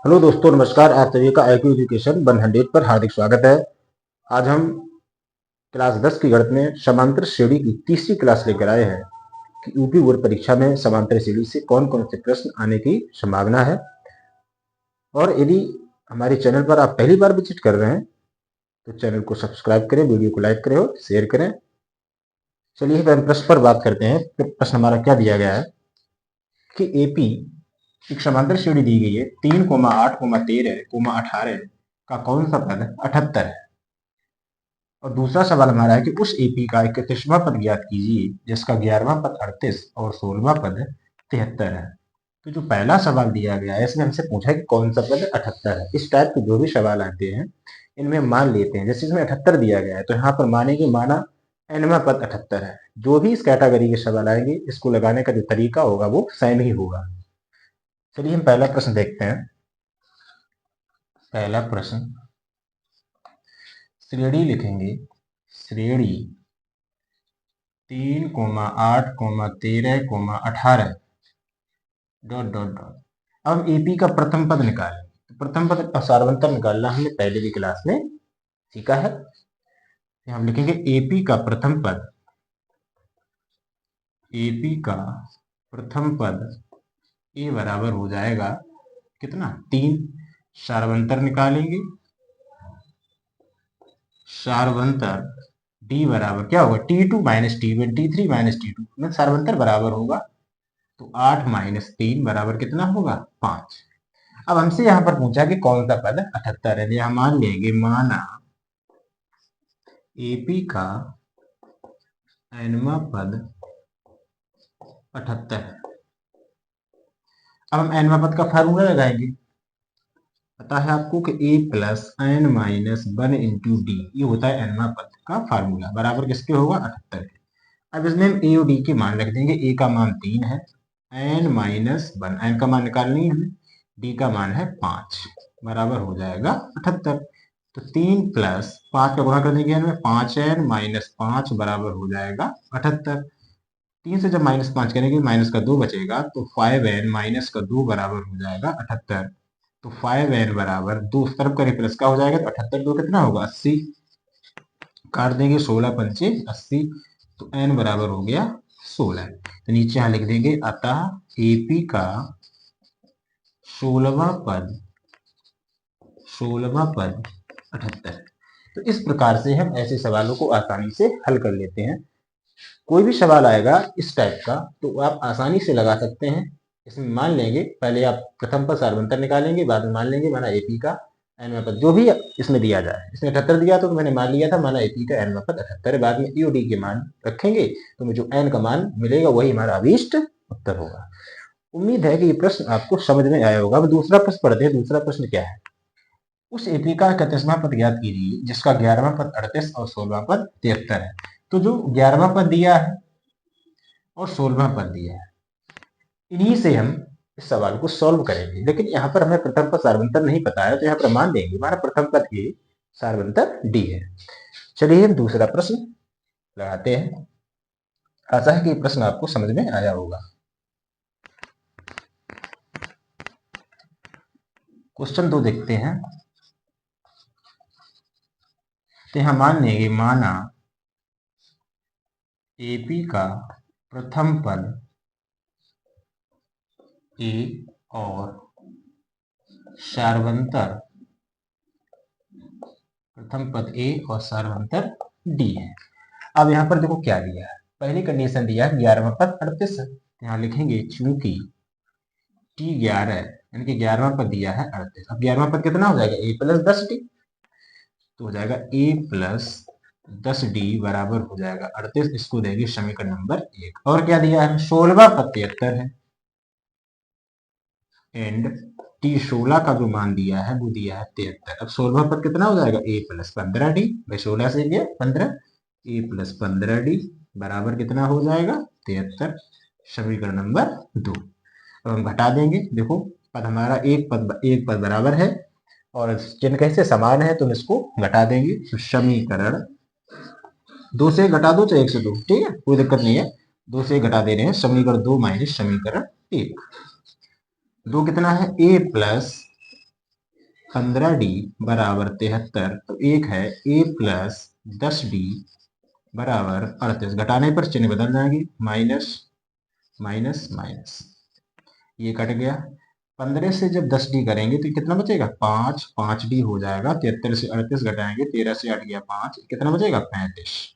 Hello दोस्तों, नमस्कार। आप सभी का IQ एजुकेशन 100 पर हार्दिक स्वागत है। आज हम क्लास 10 की गणित में समांतर श्रेणी की तीसरी क्लास लेकर आए हैं कि यूपी बोर्ड परीक्षा में समांतर श्रेणी से कौन कौन से प्रश्न आने की संभावना है। और यदि हमारे चैनल पर आप पहली बार विजिट कर रहे हैं तो चैनल को सब्सक्राइब करें, वीडियो को लाइक करें और शेयर करें। चलिए हम प्रश्न पर बात करते हैं। प्रश्न हमारा क्या दिया गया है कि एपी एक समांतर श्रेणी दी गई है 3,8,13,18 का कौन सा पद 78 है। और दूसरा सवाल हमारा है कि उस एपी का 31वां पद ज्ञात कीजिए जिसका 11वां पद 38 और 16वां पद 73 है। तो जो पहला सवाल दिया गया है इसमें हमसे पूछा है कि कौन सा पद 78 है। इस टाइप के जो भी सवाल आते हैं इनमें हम मान लेते हैं, जैसे इसमें 78 दिया गया है तो यहाँ पर मानेंगे माना nवां पद 78 है। जो भी इस कैटेगरी के सवाल आएंगे इसको लगाने का जो तरीका होगा वो सेम ही होगा। चलिए हम पहला प्रश्न देखते हैं। पहला प्रश्न, श्रेणी लिखेंगे, श्रेणी 3,8,13,18 डॉट डॉट डॉट। अब हम एपी का प्रथम पद निकालें। तो प्रथम पद का सार्वंतर निकालना हमने पहले भी क्लास में सीखा है। हम लिखेंगे एपी का प्रथम पद, एपी का प्रथम पद ए बराबर हो जाएगा कितना 3। सार्वंतर निकालेंगे, सार्वंतर डी बराबर क्या होगा T2 minus T1, T3 minus T2 में सार्वंतर बराबर होगा तो 8 माइनस 3 बराबर कितना होगा 5। अब हमसे यहाँ पर पूछा कि कौन सा पद 78 है। हम मान लेंगे माना एपी का nवां पद 78 है। अब हम nवां पद का फार्मूला लगाएंगे। पता है आपको कि a plus n minus 1 into D, ये होता है nवां पद का फार्मूला, बराबर किसके होगा 78 के। अब इसमें हम a और d के मान रख देंगे। a का मान 3 है, n माइनस 1, n का मान निकालनी है हमें, d का मान है 5, बराबर हो जाएगा 78। तो 3 प्लस 5 का गुणा कर देंगे हमें, 5n माइनस 5 बराबर हो जाएगा 78। 3 से जब माइनस 5 करेंगे माइनस का 2 बचेगा तो 5n माइनस का 2 बराबर हो जाएगा 78। तो 5n बराबर 2 उस तरफ करें प्लस का हो जाएगा तो 78 2 कितना होगा 80। काट देंगे 16 पंचे 80, तो n बराबर हो गया 16। तो नीचे यहाँ लिख देंगे अतः एपी का 16वां पद 78 है। तो इस प्रकार से हम ऐसे सवालों को आसानी से हल कर लेते हैं। कोई भी सवाल आएगा इस टाइप का तो आप आसानी से लगा सकते हैं। इसमें मान लेंगे, पहले आप प्रथम पद सार्वंतर निकालेंगे, बाद में मान लेंगे माना एपी का nवां पद जो भी इसमें दिया जाए। इसमें 78 दिया तो मैंने मान लिया था माना एपी का nवां पद 78 है। बाद में ईओडी के मान रखेंगे तो मुझे जो n का मान मिलेगा वही हमारा अभीष्ट उत्तर होगा। उम्मीद है कि ये प्रश्न आपको समझ में आया होगा। अब दूसरा प्रश्न पढ़ते हैं। दूसरा प्रश्न क्या है, उस एपी का 31वां पद ज्ञात कीजिए जिसका 11वां पद 38 और 16वां पद 73 है। तो जो 11वां पद दिया है और 16वां पद दिया है इन्हीं से हम इस सवाल को सॉल्व करेंगे। लेकिन यहाँ पर हमें प्रथम पद सार्वंतर नहीं पता है तो यहाँ पर मान देंगे हमारा प्रथम पद ए, सार्वंतर डी है। चलिए हम दूसरा प्रश्न लगाते हैं। आशा है कि ये प्रश्न आपको समझ में आया होगा। क्वेश्चन 2 देखते हैं। तो यहाँ मान लेंगे माना एपी का प्रथम पद ए और सार्वंतर, प्रथम पद ए और सार्वंतर डी है। अब यहाँ पर देखो क्या दिया है, पहली कंडीशन दिया है 11वां पद 38 है। यहाँ लिखेंगे चूंकि T11 यानी कि 11वां पद दिया है 38। अब 11वां पद कितना हो जाएगा a प्लस 10d, तो हो जाएगा a प्लस 10d बराबर हो जाएगा 38। इसको देंगे समीकरण नंबर 1। और क्या दिया है 16वां पद 73 है एंड T16 का जो मान दिया है वो दिया है 73। अब 16वां पद कितना हो जाएगा a प्लस 15d, भाई 16 से गया 15, a प्लस 15d बराबर कितना हो जाएगा 73, समीकरण नंबर 2। अब हम घटा देंगे। देखो पद हमारा एक पद बराबर है और चिन्ह कैसे समान है तो हम इसको घटा देंगे। तो समीकरण 2 से घटा दो चाहे 1 से 2, ठीक है कोई दिक्कत नहीं है। 2 से घटा दे रहे हैं, समीकरण 2 माइनस समीकरण 1। 2 कितना है a प्लस 15d बराबर 73, तो एक है a प्लस 10d बराबर 38। घटाने पर चिन्ह बदल जाएंगे, माइनस माइनस माइनस, ये कट गया। 15 से जब 10d करेंगे तो कितना बचेगा, 5, 5d हो जाएगा। 73 से 38 घटाएंगे, 13 से 8 गया 5, कितना बचेगा, 35।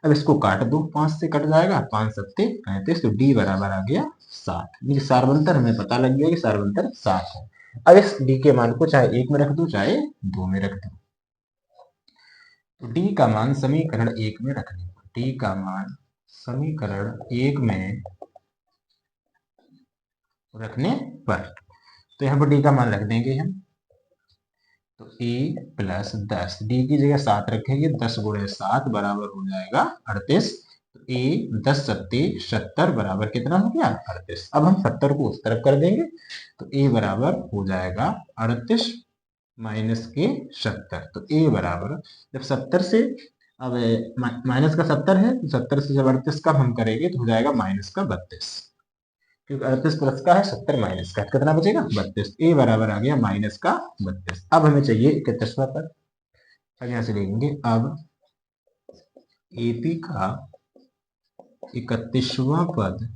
अब इसको काट दो, 5 से कट जाएगा, 5 सत्ते 35, तो d बराबर आ गया 7। ये सार्वंतर हमें पता लग गया कि सार्वंतर 7 है। अब इस d के मान को चाहे 1 में रख दो चाहे 2 में रख दो। तो d का मान समीकरण 1 में रखने पर, d का मान समीकरण 1 में रखने पर, तो यहाँ पर d का मान रख देंगे हम। तो a प्लस 10, d की जगह 7 रखेंगे, 10 गुणे 7 बराबर हो जाएगा 38। तो a 10 सत्ते 70 बराबर कितना हो गया, 38। अब हम 70 को उस तरफ कर देंगे, तो a बराबर हो जाएगा 38 माइनस के 70। तो a बराबर, जब 70 से, अब माइनस का 70 है, तो 70 से जब 38 का हम करेंगे तो हो जाएगा माइनस का 32, क्योंकि 38 प्लस का है, 70 माइनस का, कितना बचेगा, 32। ए बराबर आ गया माइनस का 32। अब हमें चाहिए 31वां पद। अब यहां से लिखेंगे, अब एपी का 31वां पद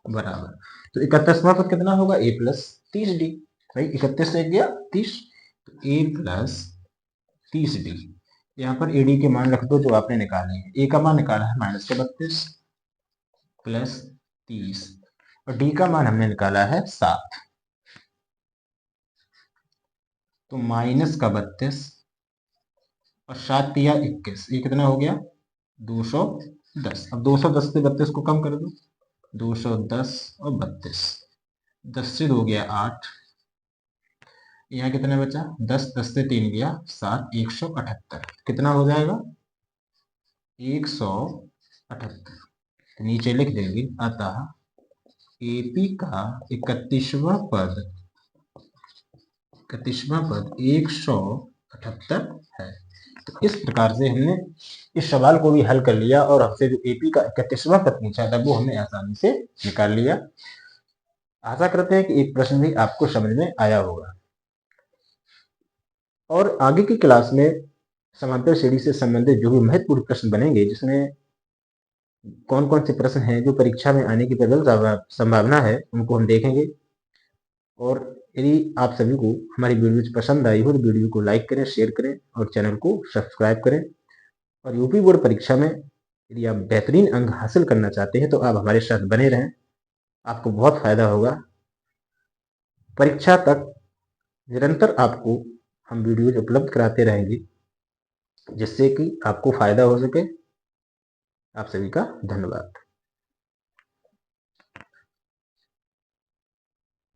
बराबर, तो 31वां पद कितना होगा, ए प्लस 30d। भाई 31 से गया 30, तो ए प्लस 30d। यहाँ पर एडी के मान रख दो जो आपने निकाले हैं। ए का मान निकाला है माइनस का 32 प्लस 30, और डी का मान हमने निकाला है 7, तो माइनस का 32 और 7 तिया 21, ये कितना हो गया, 210। अब 210 से 32 को कम कर दो, 210 और 32, 10 से 2 गया 8, यहाँ कितना बचा, 10, 10 से 3 गया 7, 178, कितना हो जाएगा, 178। तो नीचे लिख देंगे, अतः एपी का 31वां पद 178 है। तो इस प्रकार से हमने इस सवाल को भी हल कर लिया, और हमसे जो एपी का 31वां पद पूछा था वो हमने आसानी से निकाल लिया। आशा करते हैं कि एक प्रश्न भी आपको समझ में आया होगा। और आगे की क्लास में समांतर श्रेणी से संबंधित जो भी महत्वपूर्ण प्रश्न बनेंगे, जिसमें कौन कौन से प्रश्न हैं जो परीक्षा में आने की प्रबल संभावना है, उनको हम देखेंगे। और यदि आप सभी को हमारी वीडियो पसंद आई हो तो वीडियो को लाइक करें, शेयर करें और चैनल को सब्सक्राइब करें। और यूपी बोर्ड परीक्षा में यदि आप बेहतरीन अंक हासिल करना चाहते हैं तो आप हमारे साथ बने रहें, आपको बहुत फायदा होगा। परीक्षा तक निरंतर आपको हम वीडियोज उपलब्ध कराते रहेंगे, जिससे कि आपको फायदा हो सके। आप सभी का धन्यवाद।